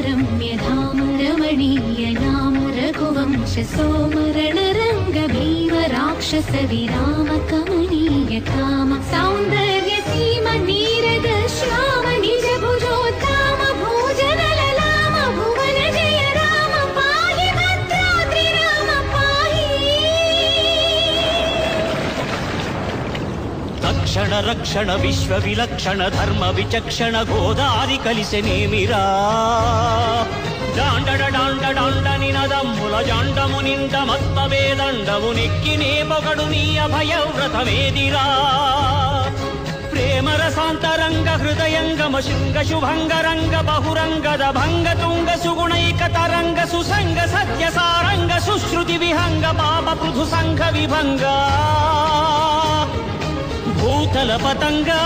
रम्यधाम रमणीय नाम रघुवंश सोमरणरङ्ग भीम राक्षस विराम कमनीय काम सौन्दर्य सीम नीरद श्याम निज भुजोत्ताम भोजन ललाम भुवन जय राम पाहि भद्राद्रि राम पाहि तक्षण रक्षण विश्व विलक्षण धर्म विचक्षण गोदारि कलिसे नेमिरा डांडड डांड डांड निनदम्मुल जांडमु निंद मत्तवेदंडमु नेक्किने పొగడు నీ అభయవ్రతమేదిరా ప్రేమ రసాంతరంగ హృదయంగమ శృంగ శుభంగరంగ బహురంగద భంగ తుంగ సుగుణైక తరంగ సుసంగ సత్య సారంగ సుశ్రుతి విహంగ పాప పృథు సంఘ విభంగ భూతల పతంగా